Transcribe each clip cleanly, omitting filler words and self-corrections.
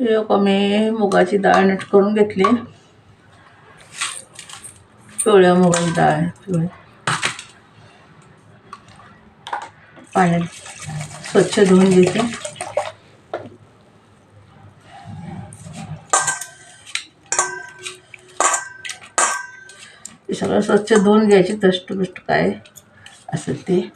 हे मी मुगाची डाळ नीट करून घेतली. पिवळ्या मुगाची डाळ पिवळी पाण्यात स्वच्छ धुवून घेते. ते सगळं स्वच्छ धुवून घ्यायची. दष्ट बिष्ट काय असेल ते.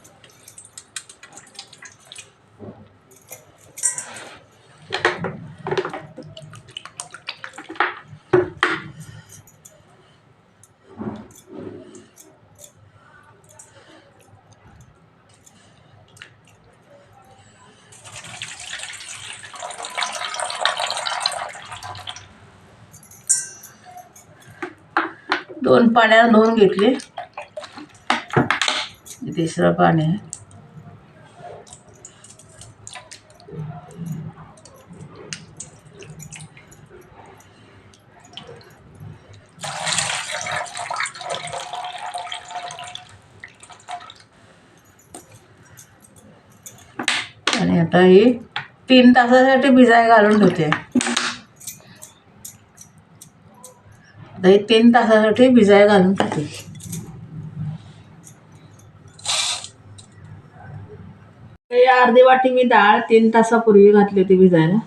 दोन पाण्यानं धुवून घेतली. तिसरं पाणी आहे. आणि आता ही 3 तासासाठी भिजाय घालून ठेवते. आता ही 3 तासासाठी भिजाय घालून ठेवते. अर्धी वाटी मी डाळ 3 तासापूर्वी घातली होती भिजायला.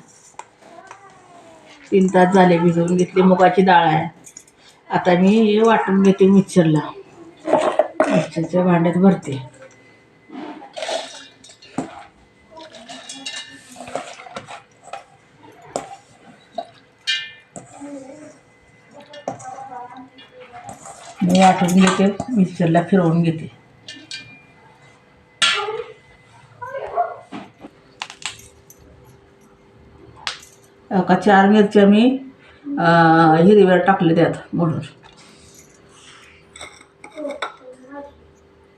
3 तास झाले भिजवून घेतली. मुगाची डाळ आहे. आता मी वाटून घेते मिक्सरला. मिक्सरच्या भांड्यात भरते. मी वाटून घेते. मिक्सरला फिरवून घेते. का 4 मिरच्या मी हिरव्या टाकले त्यात म्हणून.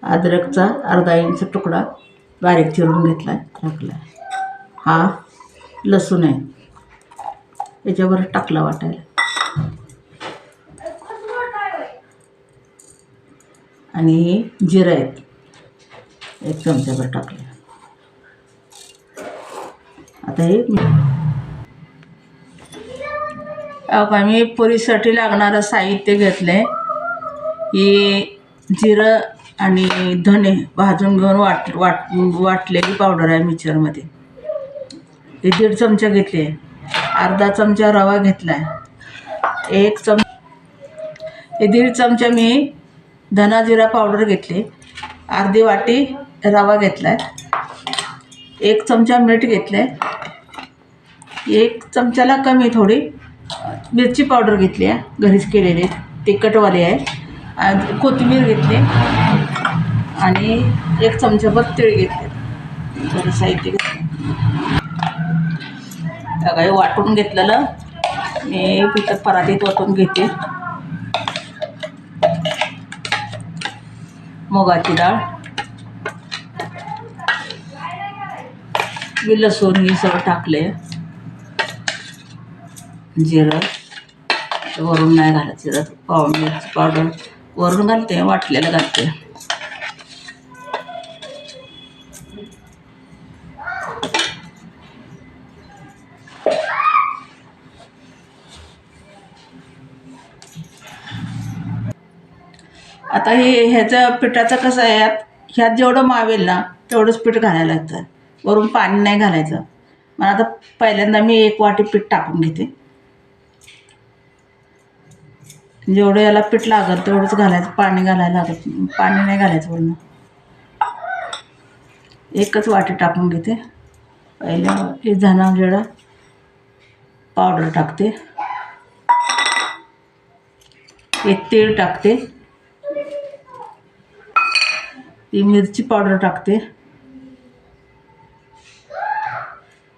अद्रकचा अर्धा इंच तुकडा बारीक चिरून घेतलाय टाकला. हा लसूण आहे याच्यावर टाकला वाटायला. आणि हे जिरं आहेत 1 चमचाभर टाकले. आता हे मी पुरीसाठी लागणारं साहित्य घेतलं आहे. ही जिरं आणि धणे भाजून घेऊन वाटलेली पावडर आहे मिक्सरमध्ये. हे 1.5 चमचा घेतले. अर्धा चमचा रवा घेतला आहे. 1.5 चमचा मी धना जिरा पावडर घेतली. अर्धी वाटी रवा घेतला आहे. 1 चमचा मीठ घेतलं आहे. 1 चमचाला कमी थोडी मिरची पावडर घेतली आहे घरीच केलेली तिखटवाली आहे. कोथिंबीर घेतली आणि 1 चमचाभर तीळ घेतले. थोडं साहित्य घेतलं. काही वाटून घेतलेलं मी पिठं परातीत वाटून घेते. मुगाची डाळ मी लसूण हे सगळं टाकले. जिरं वरून नाही घालत. जिरं मिरची पावडर वरून घालते. वाटलेलं घालते. आता हे ह्याचं पिठाचं कसं आहे ह्यात जेवढं मावेल ना तेवढंच पीठ घालायला लागतं. वरून पाणी नाही घालायचं. मग आता पहिल्यांदा मी 1 वाटी पीठ टाकून घेते. जेवढं याला पीठ लागत तेवढंच घालायचं. पाणी घालायला लागत पाणी नाही घालायचं. वरून 1च वाटी टाकून घेते. पहिल्या हे धना जिरा पावडर टाकते. हे तीळ टाकते. ती मिरची पावडर टाकते.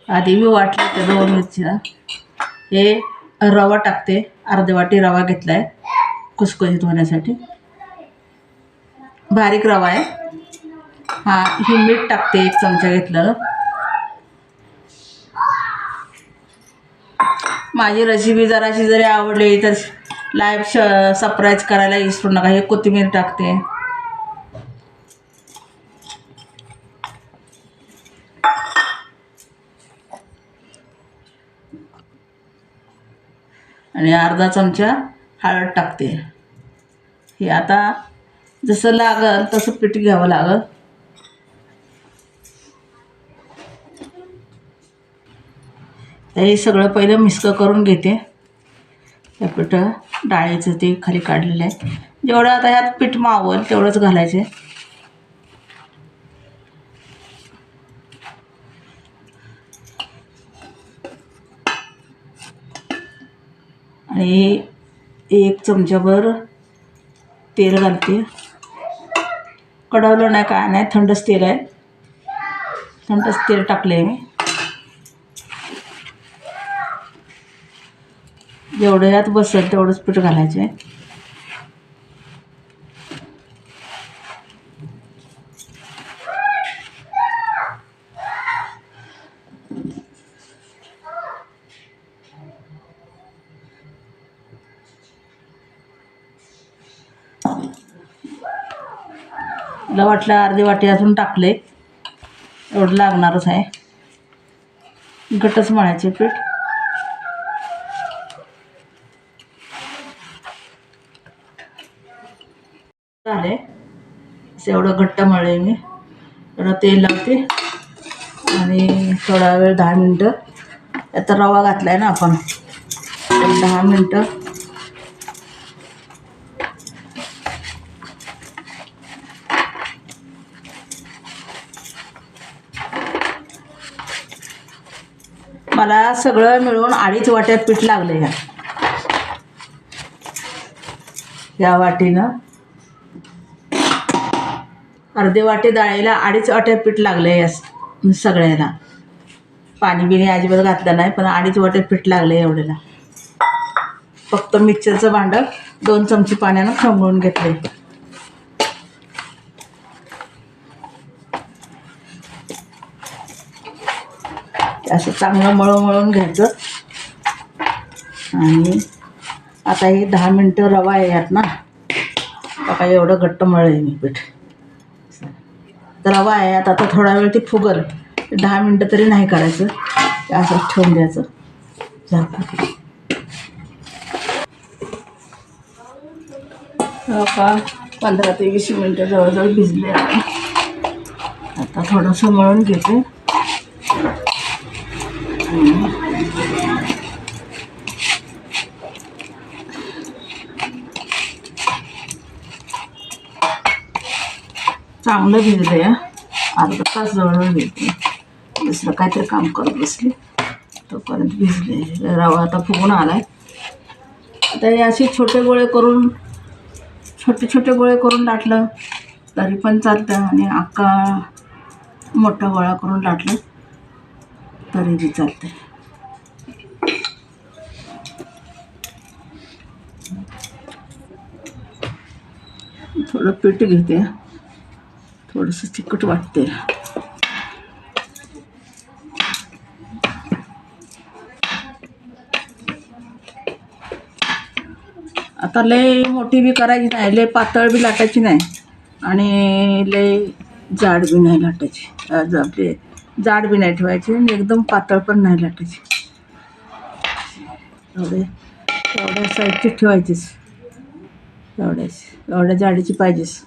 आधी मी वाटले त्या 2 मिरच्या. हे रवा टाकते. अर्धी वाटी रवा घेतला आहे खुसखुशीत होण्यासाठी. बारीक रवा आहे हा. ही मीठ टाकते 1 चमचा घेतलेलं. माझी रेसिपी जराशी जरी आवडली तर लाईव्ह सबस्क्राईब करायला विसरू नका. हे कोथिंबीर टाकते. आणि अर्धा चमचा हळद टाकते. हे आता जसं लागल तसं पीठ घ्यावं लागल. हे सगळं पहिलं मिक्स करून घेते. हे पीठ डाळीचं ते खाली काढलेलं आहे. जेवढं आता ह्यात पीठ मावल तेवढंच घालायचं आहे. आणि 1 चमचाभर तेल घालते. कढवलं नाही काय नाही, थंडच तेल आहे. थंडच तेल टाकले आहे मी. जेवढं यात बसेल तेवढंच पीठ घालायचं आहे. मला वाटलं अर्धी वाटी अजून टाकले, एवढं लागणारच आहे. घट्टच मळायचे पीठ. झाले एवढं घट्ट मळले मी. थोडं तेल लावते आणि थोडा वेळ 10 मिनटं. आता रवा घातला आहे ना आपण, 10 मिनटं मला सगळं मिळून 2.5 वाट्यात पीठ लागलं. या वाटीनं अर्धे वाटे डाळीला 2.5 वाट्या पीठ लागलं या सगळ्याला. पाणी बिणी अजिबात घातलं नाही, पण 2.5 वाट्यात पीठ लागलं एवढ्याला. फक्त मिक्सरचं भांडं 2 चमचे पाण्यानं खमळून घेतले. असं चांगलं मळून घ्यायचं. आणि आता हे 10 मिनटं रवा आहे यात ना, बघा एवढं घट्ट मळलं आहे मी पीठ. तर रवा आहे आता थोडा वेळ ती फुगल. 10 मिनटं तरी नाही करायचं, असं ठेवून द्यायचं झाकून. का 15 ते 20 मिनटं जवळजवळ भिजले आहे. आता थोडंसं मळून घेते. चांगलं भिजलं आहे. अर्धा तास जवळ घेते. दुसरं काहीतरी काम करत बसले तोपर्यंत भिजले. रवा आता फुगून आला आहे. आता हे असे छोटे गोळे करून लाटलं तरी पण चालतं, आणि अख्खा मोठा गोळा करून लाटलं तरी बी चालतं. थोडं पीठ घेते, थोडंसं चिकट वाटते. आता लय मोठी बी करायची नाही, लय पातळ बी लाटायची नाही, आणि लय जाड बी नाही लाटायची. आपले जाड बी नाही ठेवायची, एकदम पातळ पण नाही लाटायची. एवढ्या साईजची ठेवायचीच, एवढ्या जाडीची पाहिजेच.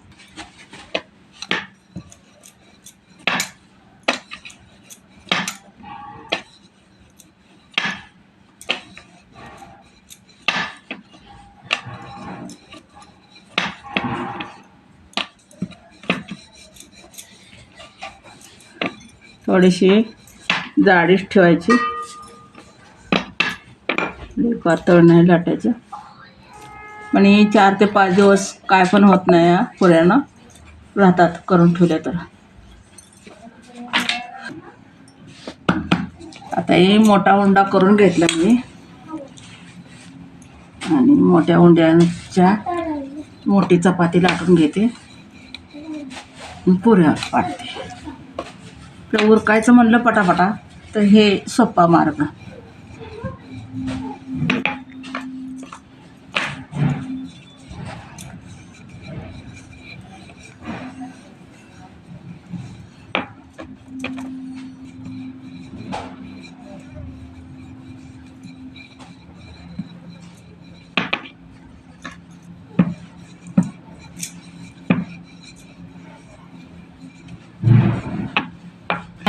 थोडीशी जाडीच ठेवायची, पातळ नाही लाटायचं. पण 4 ते 5 दिवस काय पण होत नाही, या पुऱ्यानं राहतात करून ठेवल्या तर. आता हे मोठा उंडा करून घेतला मी, आणि मोठ्या उंड्यांच्या मोठी चपाती लाटून घेते, पुऱ्या पाडते. उरकायचं म्हणलं पटापटा तर हे सोपा मार्ग.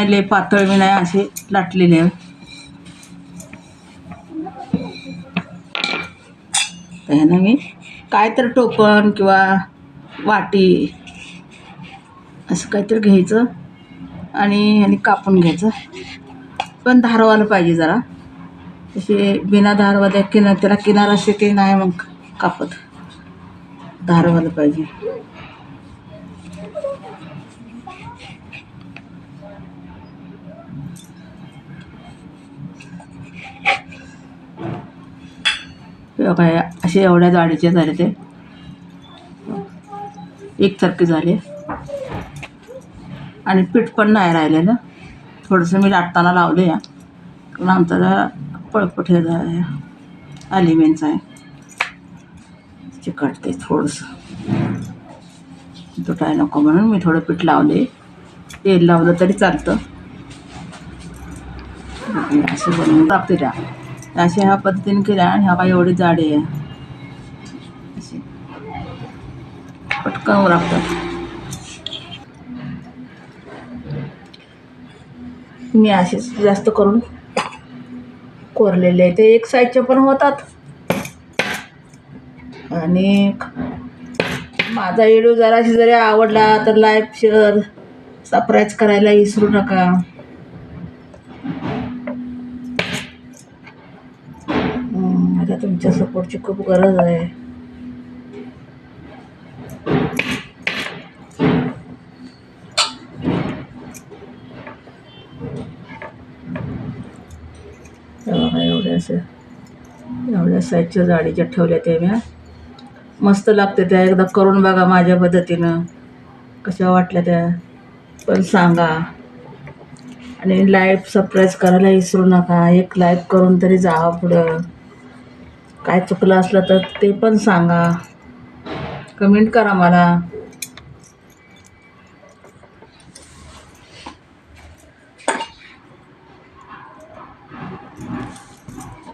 नाही, लय पातळ बी नाही, असे लाटलेले आहे. तर ह्यानं मी काय तर टोपण किंवा वाटी असं काहीतरी घ्यायचं आणि ह्याने कापून घ्यायचं. पण धारवाला पाहिजे जरा, तसे बिना धारवाल्या त्याला किनार असते ते नाही मग कापत, धारवाला पाहिजे. काय असे एवढ्या जाडीचे झाले, ते एकसारखे झाले आणि पीठ पण नाही राहिलेलं. थोडंसं मी लाटताना लावलं या, कारण आमचा जरा पळपट हे झालं, अलिमेंचा आहे, चिकटते थोडंसं, तुटाय नको म्हणून मी थोडं पीठ लावले. तेल लावलं तरी चालतं. असं बनवून टाकते त्या अशा ह्या पद्धतीने केल्या. आणि ह्या काय एवढी जाडी आहे, अशी पटकन लागतात. मी असेच जास्त करून कोरलेले आहे, ते एक साईजचे पण होतात. आणि माझा व्हिडिओ जराशी जरी आवडला तर लाईक, शेअर, सबस्क्राईब करायला विसरू नका. आता तुमच्या सपोर्टची खूप गरज आहे. एवढ्या साईजच्या जाडीच्या ठेवल्या त्या मी. मस्त लागते त्या, एकदा करून बघा माझ्या पद्धतीनं, कशा वाटल्या त्या पण सांगा. आणि लाईक, सबस्क्राईब करायला विसरू नका. एक लाईक करून तरी जावा पुढं. काय चुकलं असलं तर ते पण सांगा, कमेंट करा मला.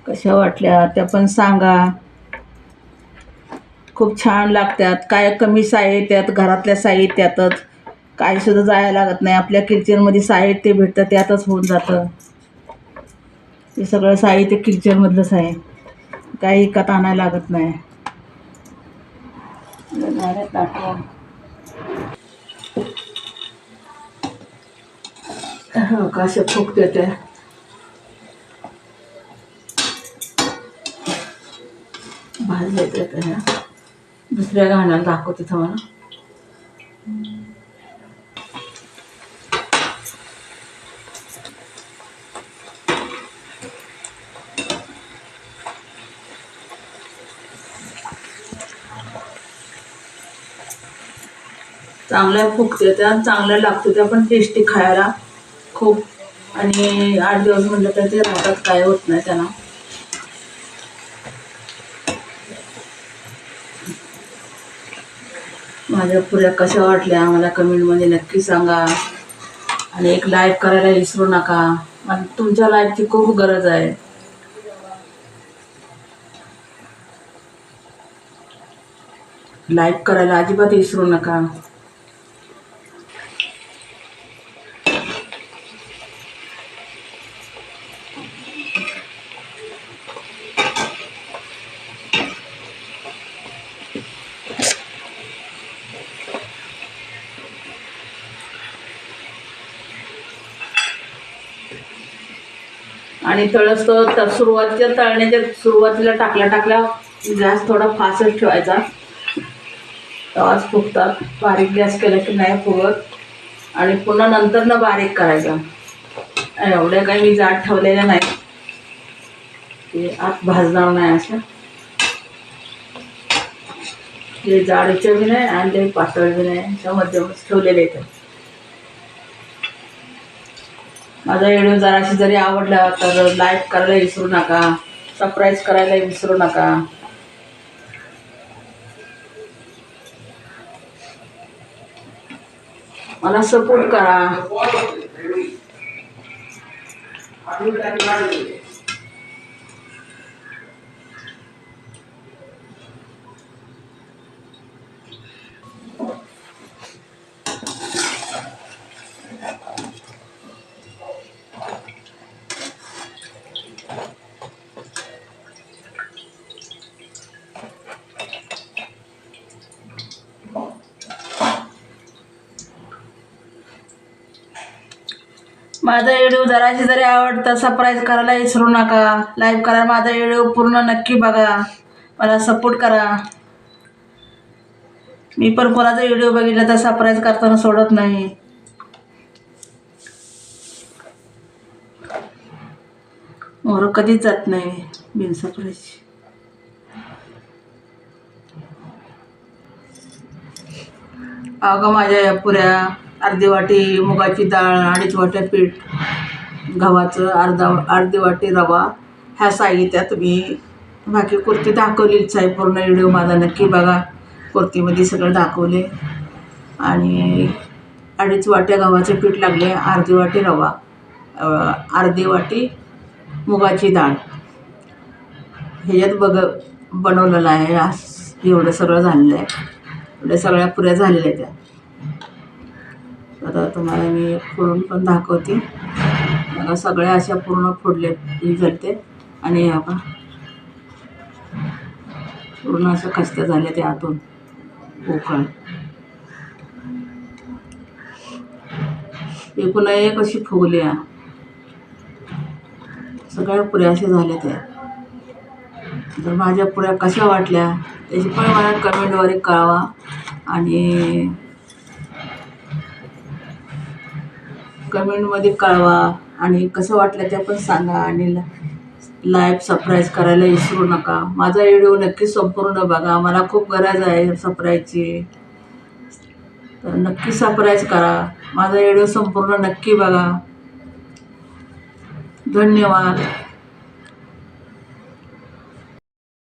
कशा वाटल्या त्या पण सांगा. खूप छान लागतात. काय कमी साहित्यात, घरातल्या साहित्यातच, काय सुद्धा जायला लागत नाही. आपल्या किचनमध्ये साहित्य भेटतं, त्यातच होऊन जातं. हे सगळं साहित्य किचनमधलंच आहे, काही विकत आणायला लागत नाही. कशा फुगते त्या, भाजले त्या. दुसऱ्या घाण्याला दाखवते तुम्हाला. चांगल्या फुगते त्या, चांगल्या लागते त्या, पण टेस्टी खायला खूप. आणि 8 दिवस म्हटलं तर ते राहतात, काय होत नाही त्यांना. माझ्या पुऱ्या कशा वाटल्या मला कमेंटमध्ये नक्की सांगा. आणि एक लाईक करायला विसरू नका, मला तुमच्या लाईकची खूप गरज आहे. लाईक करायला अजिबात विसरू नका. आणि तळसतो सुरुवातीच्या तळण्याच्या सुरुवातीला टाकल्या गॅस थोडा फास्टच ठेवायचा, तेव्हाच फुगतात. बारीक गॅस केला की नाही फुगत. आणि पुन्हा नंतर बारीक करायचा. एवढ्या काही मी जाड ठेवलेल्या नाही, ते आत भाजणार नाही. असं ते जाडीचं बी नाही आणि ते पातळ बी नाही, अशा मध्यमच ठेवलेले आहेत. माझा व्हिडिओ जराशी जरी आवडला तर लाईक करायला विसरू नका, सबस्क्राईब करायला विसरू नका. मला सपोर्ट करा. माझा व्हिडिओ जराशी जरी आवडतं सबस्क्राईब करायला विसरू नका. लाईक करा. माझा व्हिडिओ पूर्ण नक्की बघा. मला सपोर्ट करा. मी पण कोणाचा व्हिडिओ बघितला तर सबस्क्राईब करताना सोडत नाही. मोर कधीच जात नाही बिन सबस्क्राईबची. अगं माझ्या या पुऱ्या अर्धी वाटी मुगाची डाळ, 2.5 वाट्या पीठ गव्हाचं, अर्धी वाटी रवा, ह्या साहित्यात मी बाकी कुर्ती दाखवलीच आहे. पूर्ण व्हिडिओ माझा नक्की बघा. कुर्तीमध्ये सगळं दाखवले. आणि 2.5 वाट्या गव्हाचे पीठ लागले, अर्धी वाटी रवा, अर्धी वाटी मुगाची डाळ, ह्याच्यात बनवलेलं आहे. एवढं सगळं झालेलं आहे. एवढ्या सगळ्या पुऱ्या झालेल्या आहेत त्या. आता तुम्हाला मी फोडून पण दाखवते. बघा सगळ्या अशा पूर्ण फोडले जाते. आणि आपण पूर्ण अशा खस्त्या झाल्या त्या आतून पोकळ. एकूण एक अशी फुगल्या. सगळ्या पुऱ्या अशा झाल्या त्या. तर माझ्या पुऱ्या कशा वाटल्या त्याची पण मला कमेंटद्वारे कळवा. आणि कमेंटमध्ये कळवा. आणि कसं वाटलं ते पण सांगा. आणि लाईक सबस्क्राईब करायला विसरू नका. माझा व्हिडिओ नक्की संपूर्ण बघा. मला खूप गरज आहे सबस्क्राईबची. तर नक्की सबस्क्राईब करा. माझा व्हिडिओ संपूर्ण नक्की बघा. धन्यवाद.